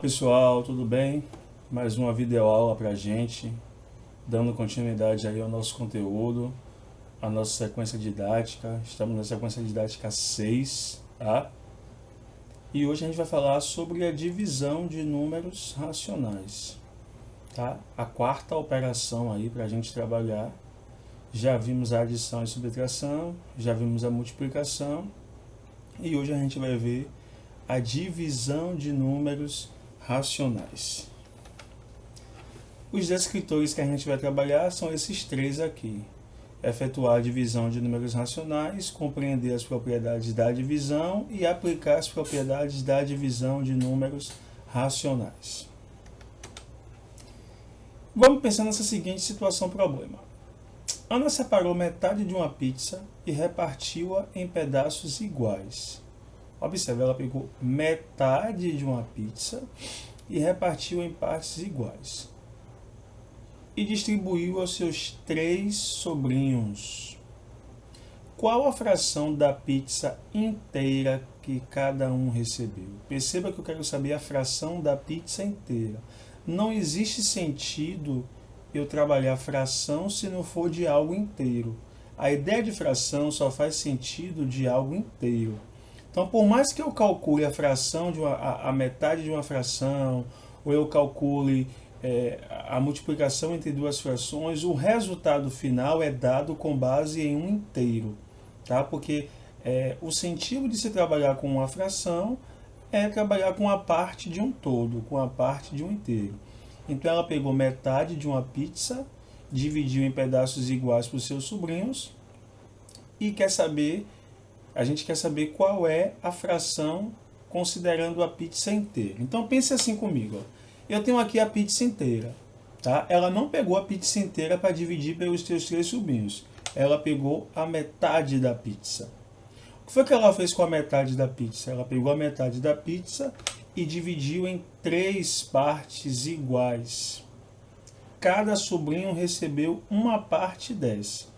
Pessoal, tudo bem? Mais uma videoaula pra gente, dando continuidade aí ao nosso conteúdo, à nossa sequência didática. Estamos na sequência didática 6, tá? E hoje a gente vai falar sobre a divisão de números racionais, tá? A quarta operação aí pra gente trabalhar. Já vimos a adição e subtração, já vimos a multiplicação, e hoje a gente vai ver a divisão de números racionais. Os descritores que a gente vai trabalhar são esses três aqui. Efetuar a divisão de números racionais, compreender as propriedades da divisão e aplicar as propriedades da divisão de números racionais. Vamos pensar nessa seguinte situação-problema. Ana separou metade de uma pizza e repartiu-a em pedaços iguais. Observe, ela pegou metade de uma pizza e repartiu em partes iguais. E distribuiu aos seus 3 sobrinhos. Qual a fração da pizza inteira que cada um recebeu? Perceba que eu quero saber a fração da pizza inteira. Não existe sentido eu trabalhar fração se não for de algo inteiro. A ideia de fração só faz sentido de algo inteiro. Então, por mais que eu calcule a fração a metade de uma fração, ou eu calcule a multiplicação entre duas frações, o resultado final é dado com base em um inteiro, tá? Porque o sentido de se trabalhar com uma fração é trabalhar com a parte de um todo, com a parte de um inteiro. Então, ela pegou metade de uma pizza, dividiu em pedaços iguais para os seus sobrinhos e a gente quer saber qual é a fração considerando a pizza inteira. Então pense assim comigo. Ó. Eu tenho aqui a pizza inteira. Tá? Ela não pegou a pizza inteira para dividir pelos seus 3 sobrinhos. Ela pegou a metade da pizza. O que foi que ela fez com a metade da pizza? Ela pegou a metade da pizza e dividiu em 3 partes iguais. Cada sobrinho recebeu uma parte dessa.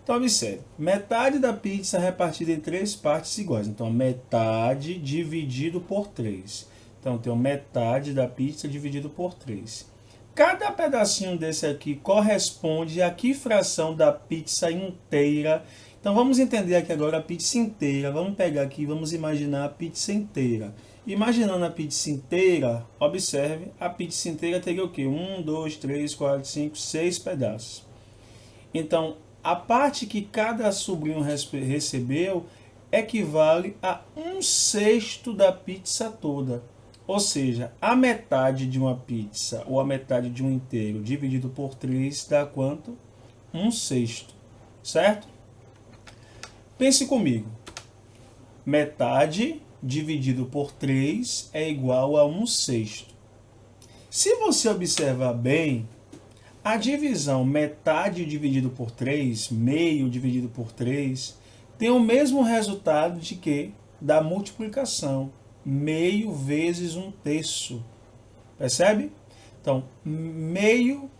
Então, observe, metade da pizza repartida em 3 partes iguais. Então, metade dividido por 3. Então, eu tenho metade da pizza dividido por 3. Cada pedacinho desse aqui corresponde a que fração da pizza inteira. Então, vamos entender aqui agora a pizza inteira. Vamos pegar aqui, vamos imaginar a pizza inteira. Imaginando a pizza inteira, observe, a pizza inteira teria o quê? 1, 2, 3, 4, 5, 6 pedaços. Então, a parte que cada sobrinho recebeu equivale a 1/6 da pizza toda. Ou seja, a metade de uma pizza ou a metade de um inteiro dividido por 3 dá quanto? 1/6. Certo? Pense comigo. Metade dividido por 3 é igual a 1/6. Se você observar bem, a divisão metade dividido por 3, meio dividido por 3, tem o mesmo resultado de que? Da multiplicação. Meio vezes 1/3. Percebe? Então, meio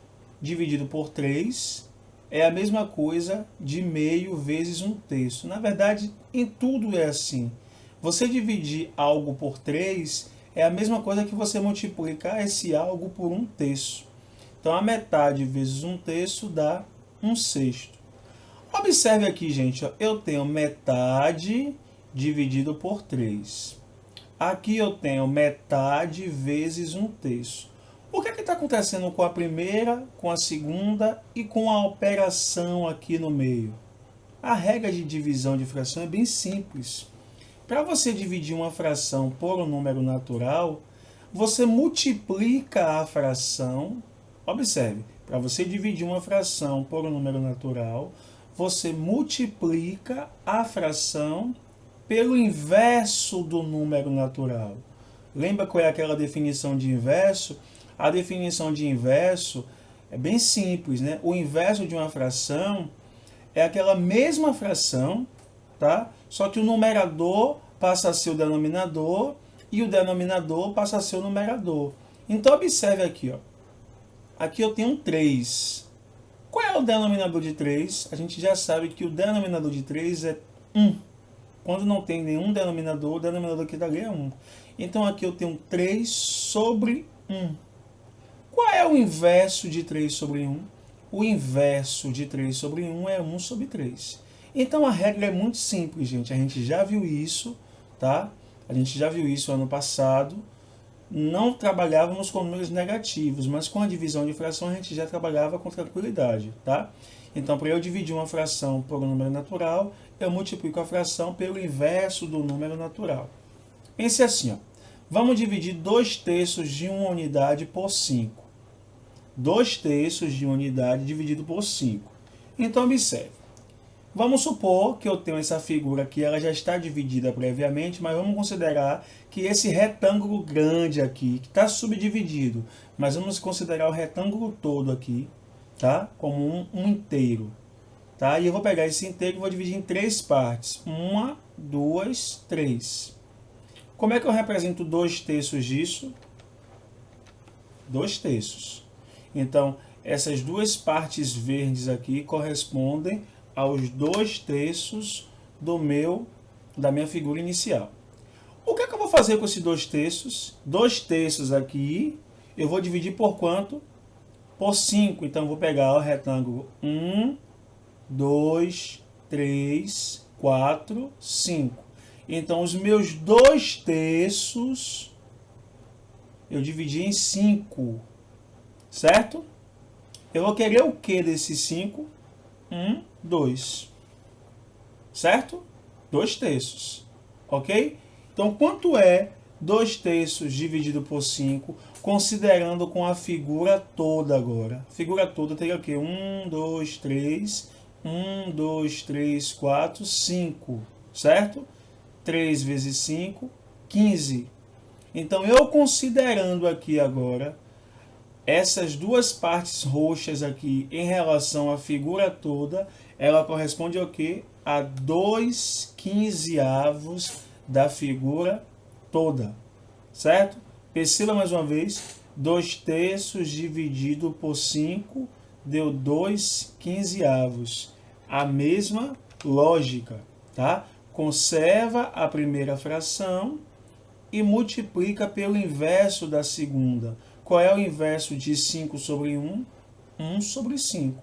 dividido por 3 é a mesma coisa de meio vezes 1/3. Na verdade, em tudo é assim. Você dividir algo por 3 é a mesma coisa que você multiplicar esse algo por 1/3. Então, a metade vezes 1/3 dá 1/6. Observe aqui, gente. Ó, eu tenho metade dividido por 3. Aqui eu tenho metade vezes 1/3. O que está acontecendo com a primeira, com a segunda e com a operação aqui no meio? A regra de divisão de fração é bem simples. Para você dividir uma fração por um número natural, você multiplica a fração. Observe, para você dividir uma fração por um número natural, você multiplica a fração pelo inverso do número natural. Lembra qual é aquela definição de inverso? A definição de inverso é bem simples, né? O inverso de uma fração é aquela mesma fração, tá? Só que o numerador passa a ser o denominador e o denominador passa a ser o numerador. Então, observe aqui, ó. Aqui eu tenho 3. Qual é o denominador de 3? A gente já sabe que o denominador de 3 é 1. Quando não tem nenhum denominador, o denominador aqui dali é 1. Então aqui eu tenho 3 sobre 1. Qual é o inverso de 3 sobre 1? O inverso de 3 sobre 1 é 1 sobre 3. Então a regra é muito simples, gente. A gente já viu isso, tá? A gente já viu isso ano passado. Não trabalhávamos com números negativos, mas com a divisão de fração a gente já trabalhava com tranquilidade, tá? Então, para eu dividir uma fração por um número natural, eu multiplico a fração pelo inverso do número natural. Pense assim, ó. Vamos dividir 2/3 de uma unidade por 5. 2/3 de uma unidade dividido por 5. Então, observe. Vamos supor que eu tenho essa figura aqui, ela já está dividida previamente, mas vamos considerar que esse retângulo grande aqui, que está subdividido, mas vamos considerar o retângulo todo aqui, tá? Como um inteiro. Tá? E eu vou pegar esse inteiro e vou dividir em 3 partes. 1, 2, 3. Como é que eu represento 2/3 disso? 2/3. Então, essas duas partes verdes aqui correspondem aos 2/3 da minha figura inicial. O que é que eu vou fazer com esses 2/3? 2/3 aqui, eu vou dividir por quanto? Por 5. Então, eu vou pegar o retângulo 1, 2, 3, 4, 5. Então, os meus 2/3 eu dividi em 5, certo? Eu vou querer o que desses 5? 1, 2. Certo? 2/3. Ok? Então, quanto é 2/3 dividido por 5, considerando com a figura toda agora? A figura toda teria o quê? 1, 2, 3. 1, 2, 3, 4, 5. Certo? 3 vezes 5, 15. Então, eu considerando aqui agora essas duas partes roxas aqui em relação à figura toda, ela corresponde ao quê? A 2/15 da figura toda, certo? Perceba mais uma vez, 2/3 dividido por 5 deu 2/15. A mesma lógica, tá? Conserva a primeira fração e multiplica pelo inverso da segunda. Qual é o inverso de 5 sobre 1? 1 sobre 5,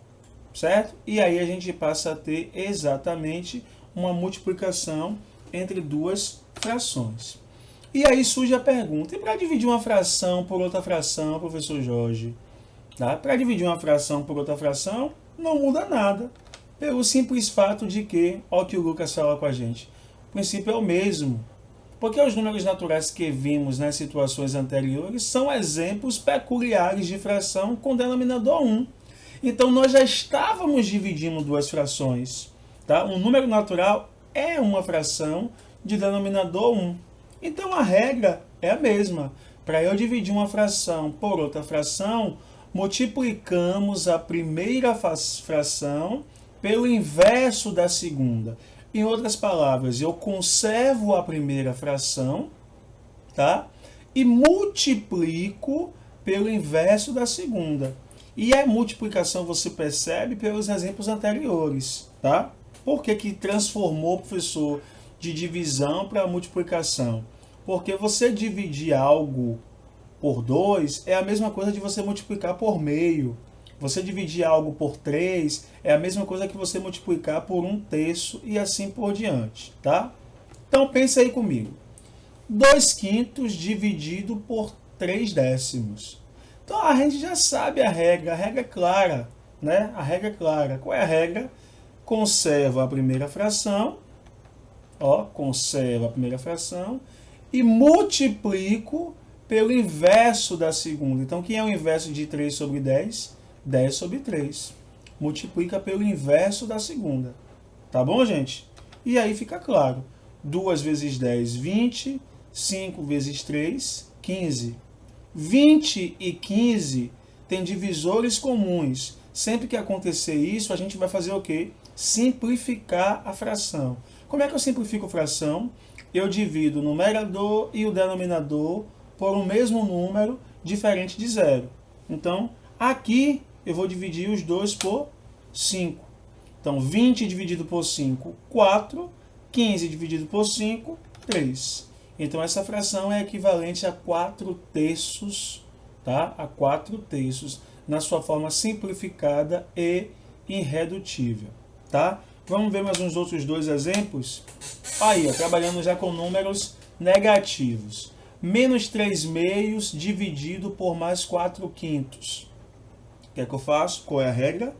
certo? E aí a gente passa a ter exatamente uma multiplicação entre duas frações. E aí surge a pergunta, e para dividir uma fração por outra fração, professor Jorge? Tá? Para dividir uma fração por outra fração, não muda nada. Pelo simples fato de que, olha o que o Lucas fala com a gente, o princípio é o mesmo. Porque os números naturais que vimos nas situações anteriores são exemplos peculiares de fração com denominador 1. Então, nós já estávamos dividindo duas frações. Tá? Um número natural é uma fração de denominador 1. Então, a regra é a mesma. Para eu dividir uma fração por outra fração, multiplicamos a primeira fração pelo inverso da segunda. Em outras palavras, eu conservo a primeira fração, tá? E multiplico pelo inverso da segunda. E a multiplicação você percebe pelos exemplos anteriores, tá? Por que transformou, professor, de divisão para multiplicação? Porque você dividir algo por 2 é a mesma coisa de você multiplicar por meio. Você dividir algo por 3 é a mesma coisa que você multiplicar por 1/3 e assim por diante, tá? Então, pense aí comigo. 2/5 dividido por 3/10. Então, a gente já sabe a regra é clara, né? A regra é clara. Qual é a regra? Conserva a primeira fração, ó, conserva a primeira fração e multiplico pelo inverso da segunda. Então, quem é o inverso de 3 sobre 10? 10 sobre 3. Multiplica pelo inverso da segunda. Tá bom, gente? E aí fica claro. 2 vezes 10, 20. 5 vezes 3, 15. 20 e 15 têm divisores comuns. Sempre que acontecer isso, a gente vai fazer o quê? Simplificar a fração. Como é que eu simplifico a fração? Eu divido o numerador e o denominador por um mesmo número diferente de zero. Então, aqui eu vou dividir os dois por 5. Então, 20 dividido por 5, 4. 15 dividido por 5, 3. Então, essa fração é equivalente a 4/3, tá? A 4/3 na sua forma simplificada e irredutível, tá? Vamos ver mais uns outros dois exemplos? Aí, ó, trabalhando já com números negativos. Menos 3/2 dividido por mais 4/5. O que é que eu faço? Qual é a regra?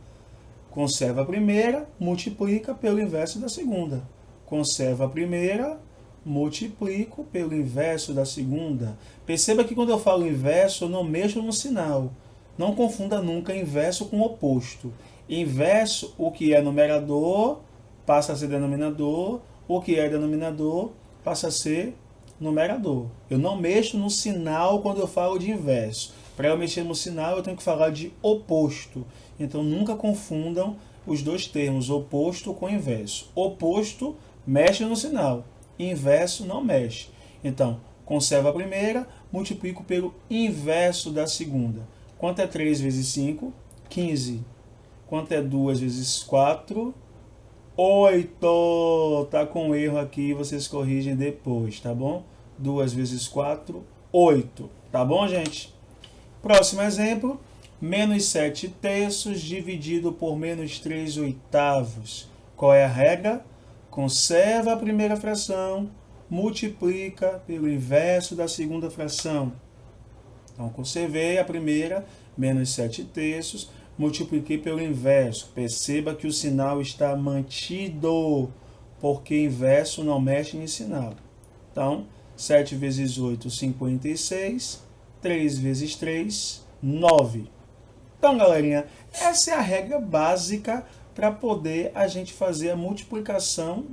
Conserva a primeira, multiplica pelo inverso da segunda. Conserva a primeira, multiplico pelo inverso da segunda. Perceba que quando eu falo inverso, eu não mexo no sinal. Não confunda nunca inverso com oposto. Inverso, o que é numerador, passa a ser denominador. O que é denominador, passa a ser numerador. Eu não mexo no sinal quando eu falo de inverso. Para eu mexer no sinal, eu tenho que falar de oposto. Então, nunca confundam os dois termos, oposto com inverso. Oposto, mexe no sinal. Inverso, não mexe. Então, conserva a primeira, multiplico pelo inverso da segunda. Quanto é 3 vezes 5? 15. Quanto é 2 vezes 4? 8. Tá com erro aqui, vocês corrigem depois, tá bom? 2 vezes 4, 8. Tá bom, gente? Próximo exemplo. Menos 7/3 dividido por menos 3/8. Qual é a regra? Conserva a primeira fração, multiplica pelo inverso da segunda fração. Então, conservei a primeira, menos 7/3, multipliquei pelo inverso. Perceba que o sinal está mantido, porque inverso não mexe em sinal. Então, 7 vezes 8, 56. 3 vezes 3, 9. Então, galerinha, essa é a regra básica para poder a gente fazer a multiplicação,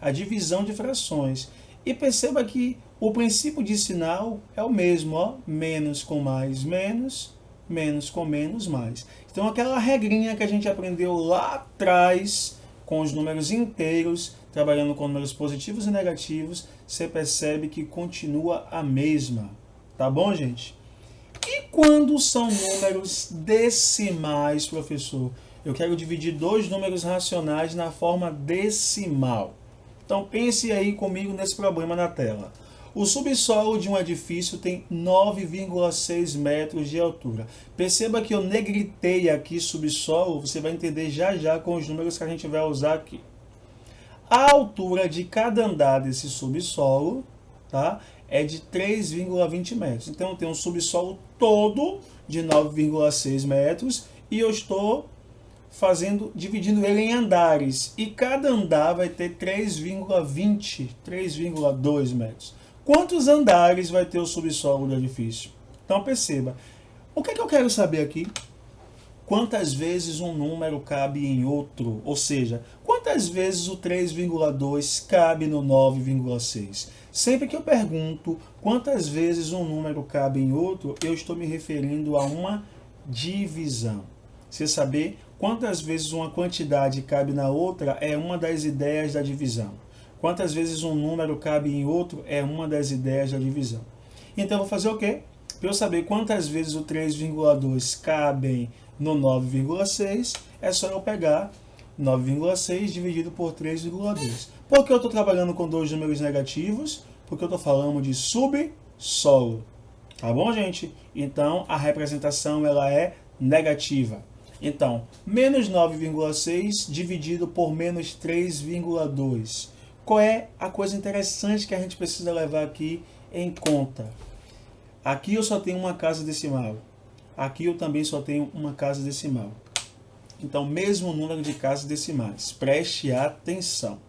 a divisão de frações. E perceba que o princípio de sinal é o mesmo, ó, menos com mais, menos, menos com menos, mais. Então, aquela regrinha que a gente aprendeu lá atrás, com os números inteiros, trabalhando com números positivos e negativos, você percebe que continua a mesma. Tá bom, gente? E quando são números decimais, professor? Eu quero dividir dois números racionais na forma decimal. Então, pense aí comigo nesse problema na tela. O subsolo de um edifício tem 9,6 metros de altura. Perceba que eu negritei aqui subsolo, você vai entender já já com os números que a gente vai usar aqui. A altura de cada andar desse subsolo, tá, é de 3,20 metros. Então, eu tenho um subsolo todo de 9,6 metros e eu estou dividindo ele em andares. E cada andar vai ter 3,20, 3,2 metros. Quantos andares vai ter o subsolo do edifício? Então, perceba. O que é que eu quero saber aqui? Quantas vezes um número cabe em outro? Ou seja, quantas vezes o 3,2 cabe no 9,6? Sempre que eu pergunto quantas vezes um número cabe em outro, eu estou me referindo a uma divisão. Você saber quantas vezes uma quantidade cabe na outra é uma das ideias da divisão. Quantas vezes um número cabe em outro é uma das ideias da divisão. Então, eu vou fazer o quê? Para eu saber quantas vezes o 3,2 cabem no 9,6, é só eu pegar 9,6 dividido por 3,2. Por que eu estou trabalhando com dois números negativos? Porque eu estou falando de subsolo. Tá bom, gente? Então, a representação ela é negativa. Então, menos 9,6 dividido por menos 3,2. Qual é a coisa interessante que a gente precisa levar aqui em conta? Aqui eu só tenho uma casa decimal. Aqui eu também só tenho uma casa decimal. Então, mesmo número de casas decimais. Preste atenção.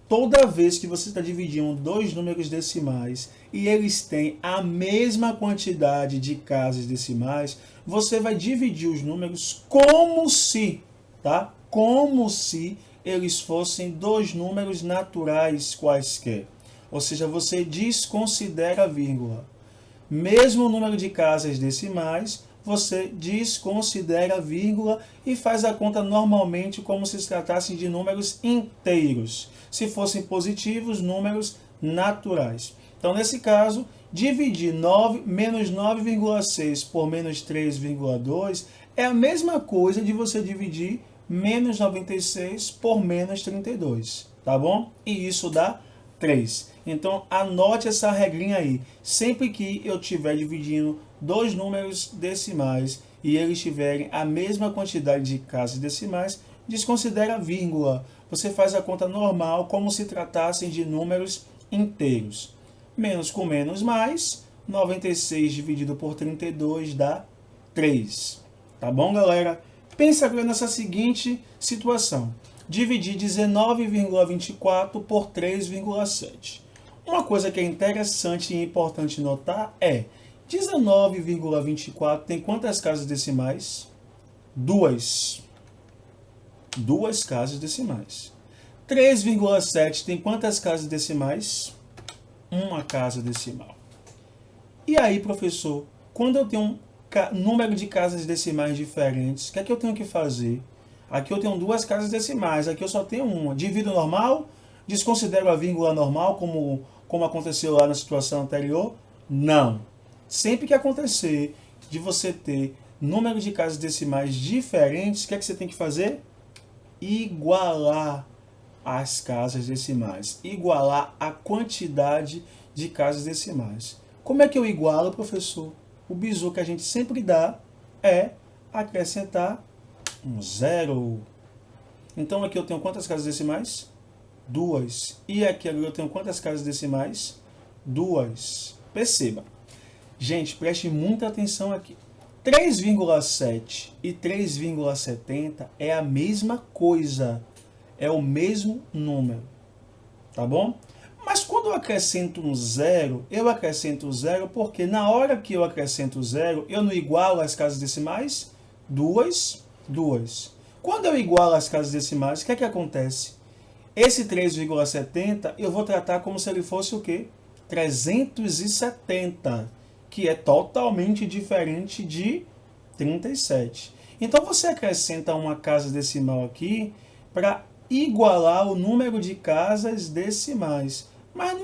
Toda vez que você está dividindo dois números decimais e eles têm a mesma quantidade de casas decimais, você vai dividir os números como se, tá? Como se eles fossem dois números naturais quaisquer. Ou seja, você desconsidera a vírgula. Mesmo o número de casas decimais, você desconsidera a vírgula e faz a conta normalmente como se tratassem de números inteiros. Se fossem positivos, números naturais. Então, nesse caso, dividir menos 9,6 por menos 3,2 é a mesma coisa de você dividir menos 96 por menos 32, tá bom? E isso dá 3. Então, anote essa regrinha aí. Sempre que eu estiver dividindo dois números decimais e eles tiverem a mesma quantidade de casas decimais, desconsidera a vírgula. Você faz a conta normal, como se tratassem de números inteiros. Menos com menos mais, 96 dividido por 32 dá 3. Tá bom, galera? Pensa agora nessa seguinte situação. Dividir 19,24 por 3,7. Uma coisa que é interessante e importante notar é 19,24 tem quantas casas decimais? Duas. Duas casas decimais. 3,7 tem quantas casas decimais? Uma casa decimal. E aí, professor, quando eu tenho um número de casas decimais diferentes, o que é que eu tenho que fazer? Aqui eu tenho duas casas decimais, aqui eu só tenho uma. Divido normal? Desconsidero a vírgula normal, como aconteceu lá na situação anterior? Não. Sempre que acontecer de você ter número de casas decimais diferentes, o que é que você tem que fazer? Igualar as casas decimais. Igualar a quantidade de casas decimais. Como é que eu igualo, professor? O bizu que a gente sempre dá é acrescentar um zero. Então aqui eu tenho quantas casas decimais? Duas. E aqui eu tenho quantas casas decimais? Duas. Perceba. Gente, preste muita atenção aqui. 3,7 e 3,70 é a mesma coisa. É o mesmo número. Tá bom? Mas quando eu acrescento um zero, eu acrescento zero porque na hora que eu acrescento zero, eu não igualo as casas decimais? Duas. Quando eu igualo as casas decimais, o que é que acontece? Esse 3,70 eu vou tratar como se ele fosse o quê? 370, que é totalmente diferente de 37. Então você acrescenta uma casa decimal aqui para igualar o número de casas decimais. Mas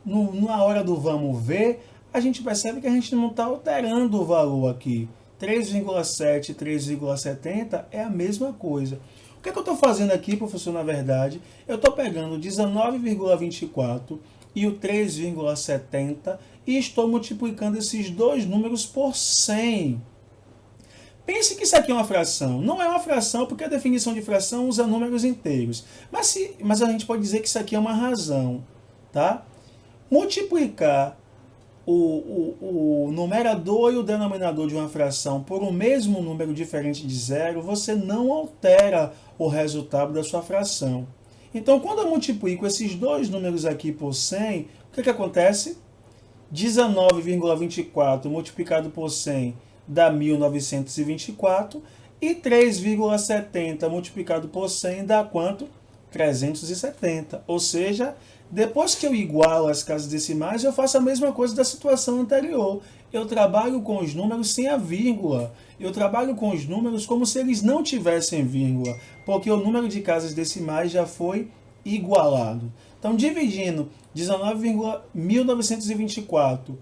na hora do vamos ver, a gente percebe que a gente não está alterando o valor aqui. 3,7 e 3,70 é a mesma coisa. O que é que eu estou fazendo aqui, professor, na verdade? Eu estou pegando 19,24 e o 3,70 e estou multiplicando esses dois números por 100. Pense que isso aqui é uma fração. Não é uma fração porque a definição de fração usa números inteiros. Mas a gente pode dizer que isso aqui é uma razão. Tá? Multiplicar o numerador e o denominador de uma fração por um mesmo número diferente de zero, você não altera o resultado da sua fração. Então, quando eu multiplico esses dois números aqui por 100, o que acontece? 19,24 multiplicado por 100 dá 1924 e 3,70 multiplicado por 100 dá quanto? 370. Ou seja, depois que eu igualo as casas decimais, eu faço a mesma coisa da situação anterior. Eu trabalho com os números sem a vírgula. Eu trabalho com os números como se eles não tivessem vírgula, porque o número de casas decimais já foi igualado. Então, dividindo 19.924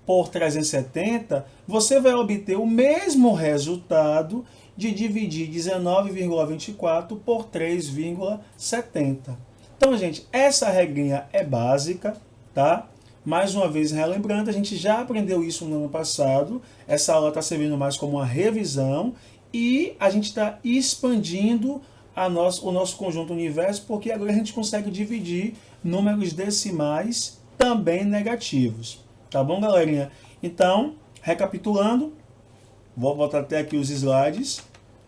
por 370, você vai obter o mesmo resultado de dividir 19,24 por 3,70. Então, gente, essa regrinha é básica, tá? Mais uma vez, relembrando, a gente já aprendeu isso no ano passado. Essa aula está servindo mais como uma revisão e a gente está expandindo o nosso conjunto universo, porque agora a gente consegue dividir números decimais também negativos. Tá bom, galerinha? Então, recapitulando, vou voltar até aqui os slides.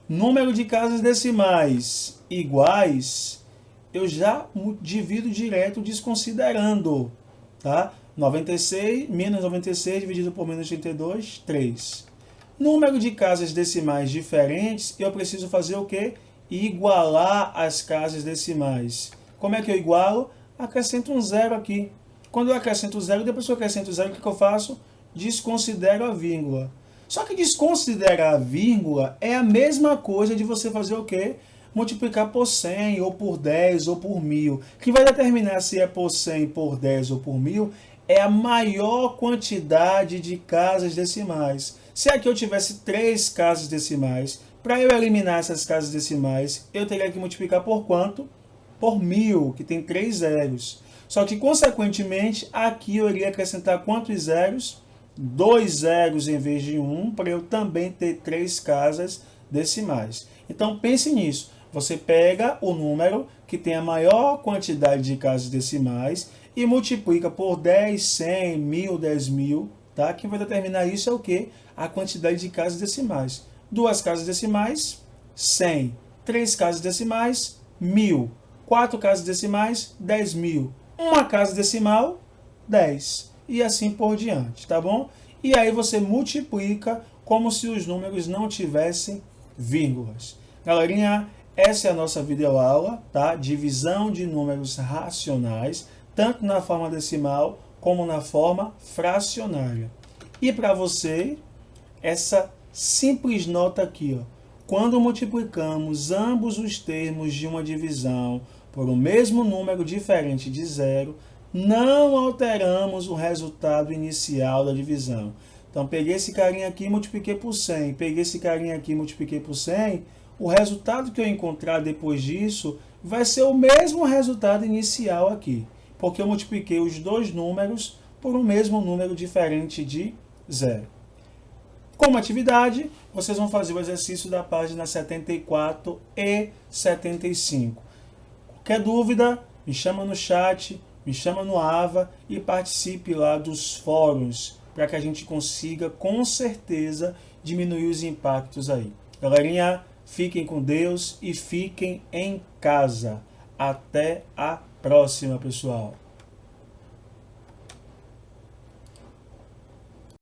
Número de casas decimais iguais, eu já divido direto desconsiderando, tá? 96, menos 96 dividido por menos 32, 3. Número de casas decimais diferentes, eu preciso fazer o quê? Igualar as casas decimais. Como é que eu igualo? Acrescento um zero aqui. Quando eu acrescento zero, depois que eu acrescento zero, o que eu faço? Desconsidero a vírgula. Só que desconsiderar a vírgula é a mesma coisa de você fazer o quê? Multiplicar por 100, ou por 10, ou por 1000. Que vai determinar se é por 100, por 10 ou por 1000 é a maior quantidade de casas decimais. Se aqui eu tivesse 3 casas decimais, para eu eliminar essas casas decimais, eu teria que multiplicar por quanto? Por 1000, que tem 3 zeros. Só que, consequentemente, aqui eu iria acrescentar quantos zeros? 2 zeros em vez de 1, para eu também ter 3 casas decimais. Então, pense nisso. Você pega o número que tem a maior quantidade de casas decimais e multiplica por 10, 100, 1000, 10.000. Tá? Quem vai determinar isso é o quê? A quantidade de casas decimais. 2 casas decimais, 100. 3 casas decimais, 1000. 4 casas decimais, 10.000. Uma casa decimal, 10. E assim por diante, tá bom? E aí você multiplica como se os números não tivessem vírgulas. Galerinha, essa é a nossa videoaula, tá? Divisão de números racionais, tanto na forma decimal como na forma fracionária. E para você, essa simples nota aqui, ó. Quando multiplicamos ambos os termos de uma divisão por um mesmo número diferente de zero, não alteramos o resultado inicial da divisão. Então, peguei esse carinha aqui e multipliquei por 100. Peguei esse carinha aqui e multipliquei por 100. O resultado que eu encontrar depois disso vai ser o mesmo resultado inicial aqui. Porque eu multipliquei os dois números por um mesmo número diferente de zero. Como atividade, vocês vão fazer o exercício da página 74 e 75. Qualquer dúvida, me chama no chat, me chama no Ava e participe lá dos fóruns para que a gente consiga, com certeza, diminuir os impactos aí. Galerinha, fiquem com Deus e fiquem em casa. Até a próxima, pessoal.